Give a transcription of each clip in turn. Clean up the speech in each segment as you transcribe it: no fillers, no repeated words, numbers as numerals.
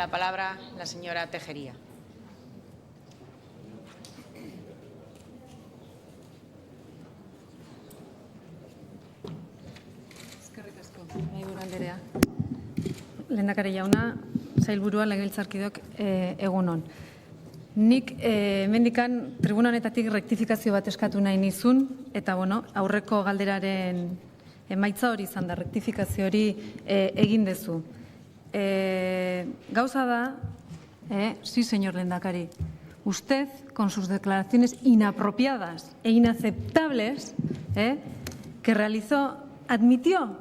la palabra la señora Tejería. Lehendakari jauna, sailburua, legebiltzarkideok, egun on. Nik hemendikan tribuna honetatik rektifikazio bat eskatu nahi nizun, eta aurreko galderaren emaitza hori izan da, rektifikazio hori egin dezu. Gauza da, sí, señor Lehendakari, usted, con sus declaraciones inapropiadas e inaceptables que realizó, admitió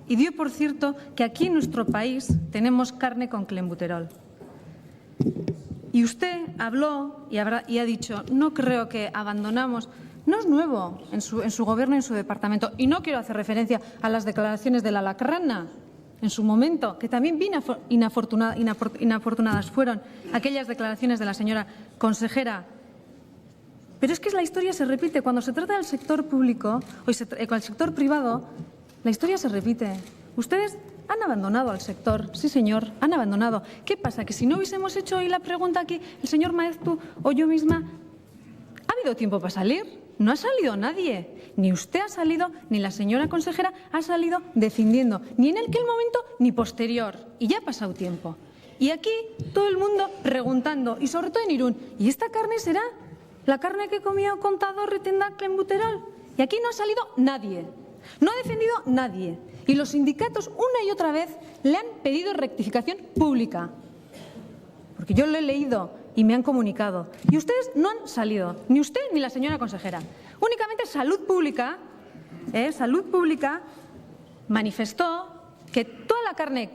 y dio por cierto que aquí en nuestro país tenemos carne con clenbuterol. Y usted habló y ha dicho, no creo que abandonamos. No es nuevo en su gobierno y en su departamento. Y no quiero hacer referencia a las declaraciones de la Lacrana en su momento, que también inafortunadas fueron aquellas declaraciones de la señora consejera. Pero es que la historia se repite. Cuando se trata del sector público o con el sector privado, la historia se repite. Ustedes han abandonado al sector, sí señor, han abandonado. ¿Qué pasa? Que si no hubiésemos hecho hoy la pregunta aquí, el señor Maeztu o yo misma, ¿ha habido tiempo para salir? No ha salido nadie. Ni usted ha salido, ni la señora consejera ha salido defendiendo, ni en aquel momento ni posterior. Y ya ha pasado tiempo. Y aquí todo el mundo preguntando, y sobre todo en Irún, ¿y esta carne será la carne que comió Contador y tendrá clenbuterol? Y aquí no ha salido nadie. No ha defendido nadie. Y los sindicatos una y otra vez le han pedido rectificación pública. Porque yo lo he leído y me han comunicado. Y ustedes no han salido, ni usted ni la señora consejera. Únicamente Salud Pública manifestó que toda la carne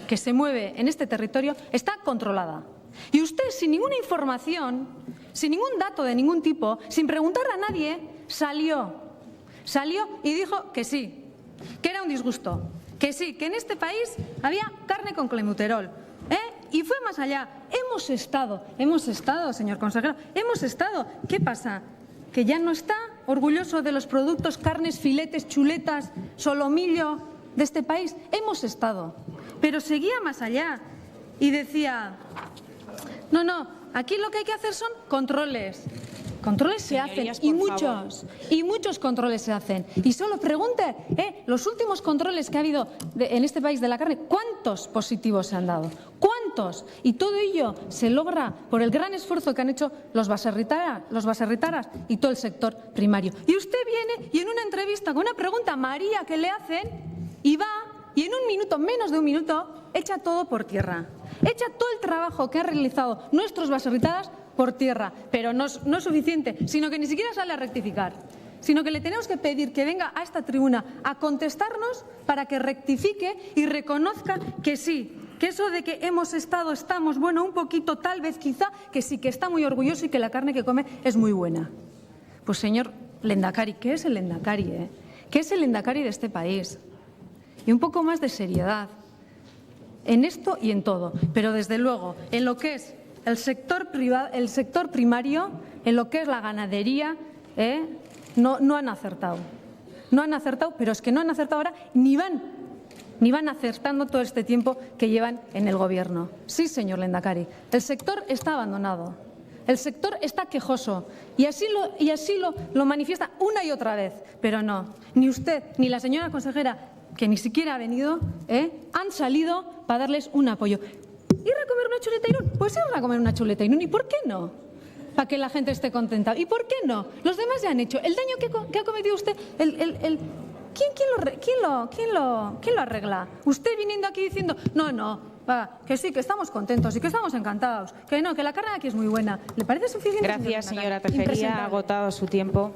que se mueve en este territorio está controlada. Y usted, sin ninguna información, sin ningún dato de ningún tipo, sin preguntarle a nadie, salió y dijo que sí, que era un disgusto, que sí, que en este país había carne con clenbuterol. Y fue más allá. Hemos estado, señor consejero, hemos estado. ¿Qué pasa? ¿Que ya no está orgulloso de los productos, carnes, filetes, chuletas, solomillo de este país? Hemos estado. Pero seguía más allá y decía, no, aquí lo que hay que hacer son controles. Controles se hacen y muchos controles se hacen. Y solo pregunte, los últimos controles que ha habido en este país de la carne, ¿cuántos positivos se han dado? ¿Cuántos? Y todo ello se logra por el gran esfuerzo que han hecho los baserritaras y todo el sector primario. Y usted viene y en una entrevista con una pregunta a María que le hacen y va y en un minuto, menos de un minuto, echa todo por tierra. Echa todo el trabajo que han realizado nuestros baserritaras por tierra, pero no es suficiente, sino que ni siquiera sale a rectificar, sino que le tenemos que pedir que venga a esta tribuna a contestarnos para que rectifique y reconozca que sí, que eso de que estamos, un poquito, tal vez, quizá, que sí, que está muy orgulloso y que la carne que come es muy buena. Pues señor Lehendakari, ¿qué es el Lehendakari? ¿Qué es el Lehendakari de este país? Y un poco más de seriedad en esto y en todo, pero desde luego en lo que es el sector privado, el sector primario, en lo que es la ganadería, no han acertado. No han acertado, pero es que no han acertado ahora ni van acertando todo este tiempo que llevan en el gobierno. Sí, señor Lehendakari, el sector está abandonado, el sector está quejoso y así lo manifiesta una y otra vez, pero no, ni usted ni la señora consejera, que ni siquiera ha venido, han salido para darles un apoyo. ¿Ir a comer una chuleta Irún? Pues ir a comer una chuleta Irún. ¿Y por qué no? Para que la gente esté contenta. ¿Y por qué no? Los demás ya han hecho. El daño que ha cometido usted, ¿quién lo arregla? Usted viniendo aquí diciendo, que sí, que estamos contentos y que estamos encantados. Que no, que la carne aquí es muy buena. ¿Le parece suficiente? Gracias, señora Tejería. Ha agotado su tiempo.